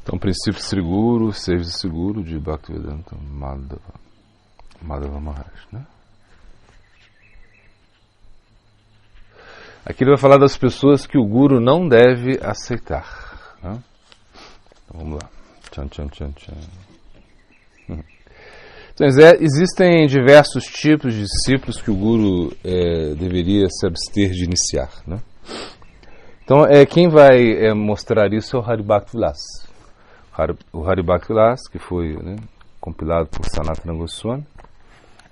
Então, princípio seguro, serviço seguro de Bhaktivedanta Madhava Maharaj, né? Aqui ele vai falar das pessoas que o Guru não deve aceitar, né? Então, vamos lá. Tchan, tchan, tchan, tchan. Então, existem diversos tipos de discípulos que o Guru deveria se abster de iniciar, né? Então, quem vai mostrar isso é o Haribhakti Vilas. O Haribhakti Vilas, que foi, né, compilado por Sanatana Goswami,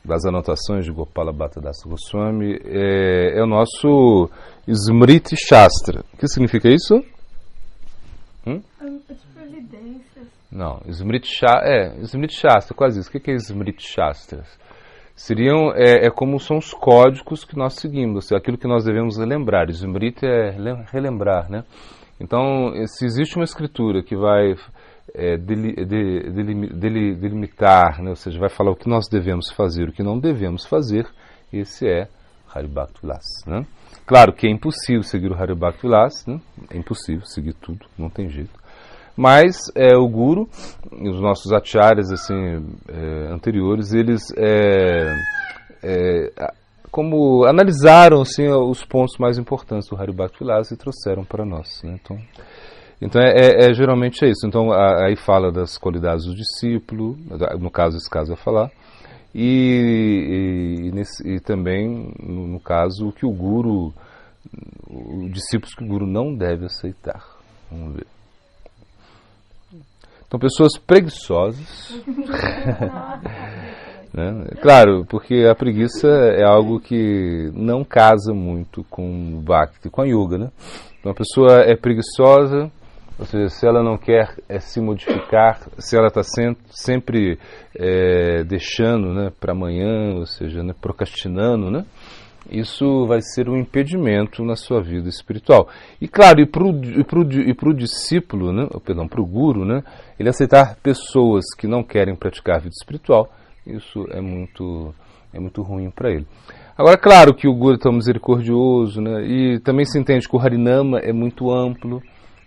das anotações de Gopala Bhattadasa Goswami, é o nosso Smriti Shastra. O que significa isso? As providências. Não, Smriti Shastra, quase isso. O que é Smriti Shastras? Seriam, como são os códigos que nós seguimos, aquilo que nós devemos relembrar. Smriti é relembrar, né? Então, se existe uma escritura que vai delimitar, né? Ou seja, vai falar o que nós devemos fazer, o que não devemos fazer, esse é Haribhakti Vilas, né? Claro que é impossível seguir o Haribhakti Vilas, né? É impossível seguir tudo, não tem jeito. Mas o Guru, os nossos acharyas assim, anteriores, eles como analisaram assim, os pontos mais importantes do Haribhakti Vilas e trouxeram para nós, né? Então geralmente é isso. Então aí fala das qualidades do discípulo, no caso esse caso vai falar, e também no caso o que o Guru, os discípulos que o Guru não deve aceitar. Vamos ver. Então, pessoas preguiçosas, né? Claro, porque a preguiça é algo que não casa muito com o Bhakti, com a Yoga, né? Então, a pessoa é preguiçosa, ou seja, se ela não quer se modificar, se ela está sempre deixando, né, para amanhã, ou seja, né, procrastinando, né? Isso vai ser um impedimento na sua vida espiritual. E claro, e para o discípulo, né, para o Guru, né, ele aceitar pessoas que não querem praticar a vida espiritual, isso é muito ruim para ele. Agora, claro que o Guru é tão misericordioso, né, e também se entende que o Harinama é muito amplo.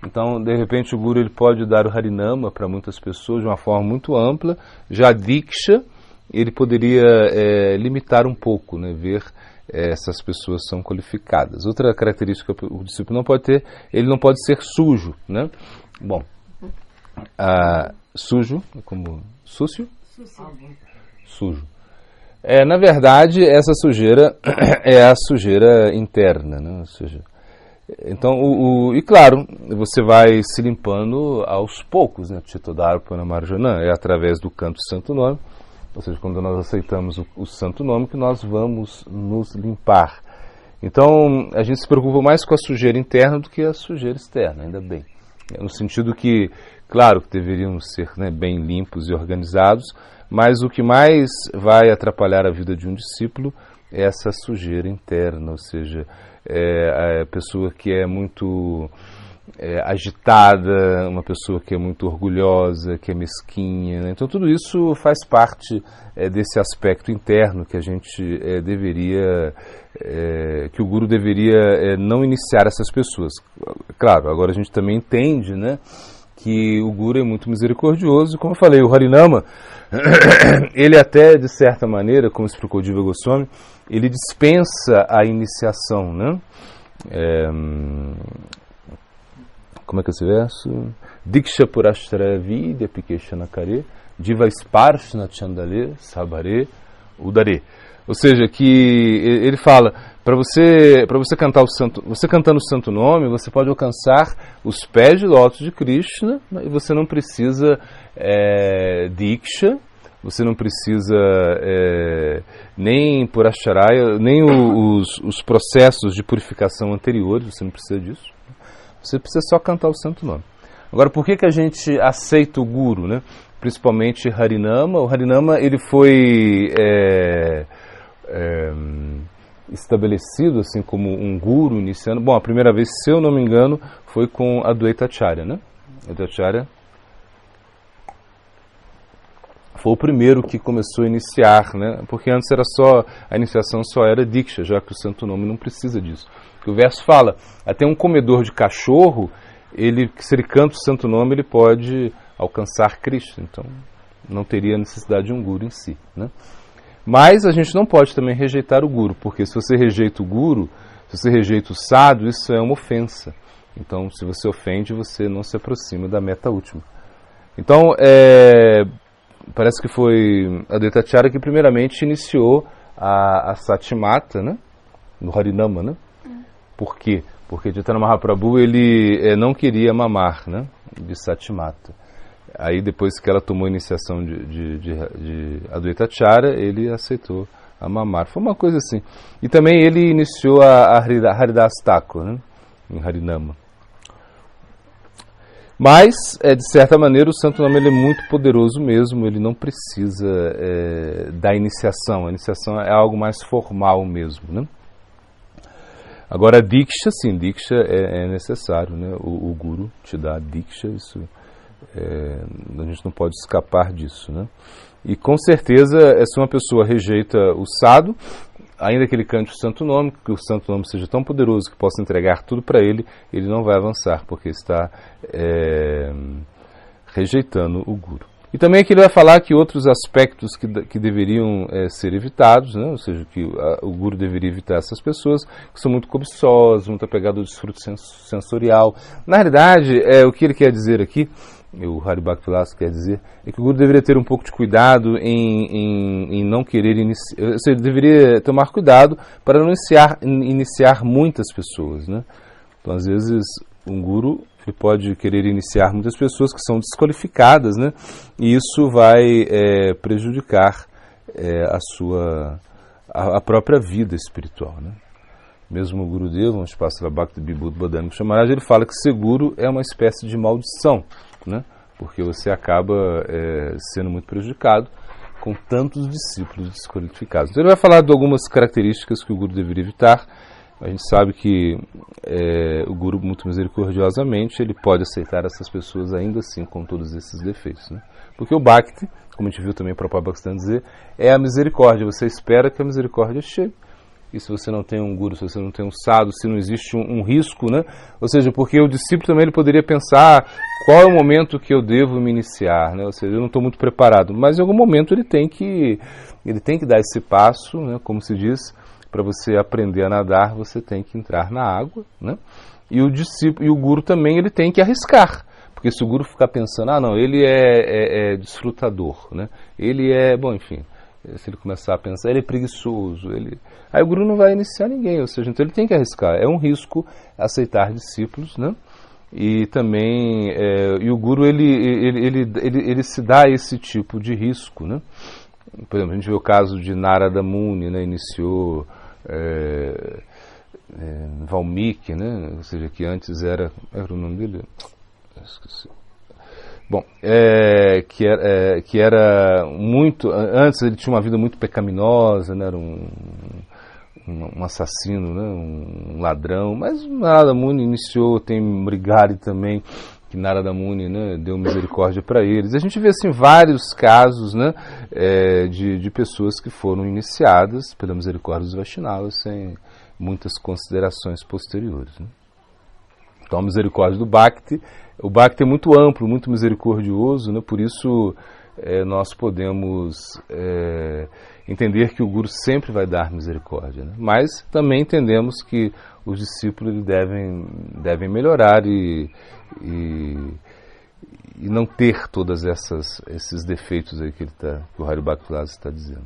Então, de repente, o Guru ele pode dar o Harinama para muitas pessoas de uma forma muito ampla. Já a Diksha, ele poderia limitar um pouco, né, ver essas pessoas são qualificadas. Outra característica que o discípulo não pode ter, ele não pode ser sujo, né? Bom, sujo, como sucio? Sujo. Na verdade, essa sujeira é a sujeira interna, né? Ou seja, então, e claro, você vai se limpando aos poucos, né? Chitodarpana Marjana, é através do canto do santo nome. Ou seja, quando nós aceitamos o santo nome, que nós vamos nos limpar. Então, a gente se preocupa mais com a sujeira interna do que a sujeira externa, ainda bem. No sentido que, claro, que deveriam ser, né, bem limpos e organizados, mas o que mais vai atrapalhar a vida de um discípulo é essa sujeira interna, ou seja, a pessoa que é muito agitada, uma pessoa que é muito orgulhosa, que é mesquinha, né? Então tudo isso faz parte desse aspecto interno que a gente deveria, que o Guru deveria não iniciar essas pessoas. Claro, agora a gente também entende, né, que o Guru é muito misericordioso, como eu falei, o Harinama, ele até de certa maneira, como explicou Diva Goswami, ele dispensa a iniciação, né? Como é que é esse verso? Diksha Purashtra Vidya Pikeshana Kare Diva Sparshna Chandale Sabare Udare. Ou seja, que ele fala, para você cantar o santo, você cantando o santo nome, você pode alcançar os pés de lótus de Krishna, e você não precisa Diksha, você não precisa nem Purasharaya, nem os processos de purificação anteriores, você não precisa disso. Você precisa só cantar o santo nome. Agora, por que a gente aceita o Guru, né? Principalmente Harinama? O Harinama ele foi estabelecido assim como um Guru iniciando. Bom, a primeira vez, se eu não me engano, foi com Advaita Acharya, né? Advaita Acharya foi o primeiro que começou a iniciar, né? Porque antes a iniciação só era Diksha, já que o santo nome não precisa disso. Porque o verso fala, até um comedor de cachorro, se ele canta o santo nome, ele pode alcançar Cristo. Então, não teria necessidade de um guru em si, né? Mas a gente não pode também rejeitar o guru, porque se você rejeita o guru, se você rejeita o sadhu, isso é uma ofensa. Então, se você ofende, você não se aproxima da meta última. Então, parece que foi a Advaitacharya que primeiramente iniciou a Satimata, né? No Harinama, né? Por quê? Porque Chaitanya Mahaprabhu ele não queria mamar, né? De Satimata. Aí depois que ela tomou a iniciação de Advaitacharya, ele aceitou a mamar. Foi uma coisa assim. E também ele iniciou a Haridas Thakur, né? Em Harinama. Mas, de certa maneira, o Santo Nome ele é muito poderoso mesmo, ele não precisa da iniciação. A iniciação é algo mais formal mesmo, né? Agora, a Diksha, sim, Diksha é necessário, né? O Guru te dá a Diksha, isso, a gente não pode escapar disso, né? E com certeza, se uma pessoa rejeita o sadhu, ainda que ele cante o santo nome, que o santo nome seja tão poderoso que possa entregar tudo para ele, ele não vai avançar, porque está rejeitando o Guru. E também aqui ele vai falar que outros aspectos que deveriam ser evitados, né? Ou seja, que o Guru deveria evitar essas pessoas que são muito cobiçosas, muito apegadas ao desfrute sensorial. Na realidade, o que ele quer dizer aqui, o Haribhakti Vilas quer dizer, é que o Guru deveria ter um pouco de cuidado em não querer iniciar, ou seja, ele deveria tomar cuidado para não iniciar muitas pessoas, né? Então, às vezes, um Guru ele pode querer iniciar muitas pessoas que são desqualificadas, né? E isso vai prejudicar a própria vida espiritual, né? Mesmo o Gurudeva, onde passa a Bhakti Vibhuti Bodhana Maharaj, ele fala que seguro é uma espécie de maldição, né? Porque você acaba sendo muito prejudicado com tantos discípulos desqualificados. Então ele vai falar de algumas características que o Guru deveria evitar. A gente sabe que o Guru, muito misericordiosamente, ele pode aceitar essas pessoas ainda assim com todos esses defeitos, né? Porque o Bhakti, como a gente viu também o Prabhupada Bhaktivedanta dizer, é a misericórdia. Você espera que a misericórdia chegue. E se você não tem um Guru, se você não tem um sadhu, se não existe um risco, né? Ou seja, porque o discípulo também ele poderia pensar qual é o momento que eu devo me iniciar, né? Ou seja, eu não estou muito preparado, mas em algum momento ele tem que dar esse passo, né? Como se diz, para você aprender a nadar, você tem que entrar na água, né? E o discípulo e o Guru também ele tem que arriscar, porque se o Guru ficar pensando, não, ele é desfrutador, né? Ele bom, enfim, se ele começar a pensar, ele é preguiçoso, aí o Guru não vai iniciar ninguém, ou seja, então ele tem que arriscar. É um risco aceitar discípulos, né? E também e o Guru ele se dá esse tipo de risco, né? Por exemplo, a gente vê o caso de Narada Muni, né? Iniciou Valmiki, né? Ou seja, que antes era o nome dele? Esqueci. Bom, que era muito... Antes ele tinha uma vida muito pecaminosa, né? Era um assassino, né? Um ladrão, mas Narada Muni iniciou, tem Mrigari também, que Narada Muni, né, deu misericórdia para eles. A gente vê assim vários casos, né, de pessoas que foram iniciadas pela misericórdia dos Vaishnavas sem muitas considerações posteriores, né? Então a misericórdia do Bhakti, o Bhakti é muito amplo, muito misericordioso, né? Por isso nós podemos entender que o Guru sempre vai dar misericórdia, né? Mas também entendemos que os discípulos devem melhorar e não ter todos esses defeitos aí que o Haribhakti Vilas está dizendo.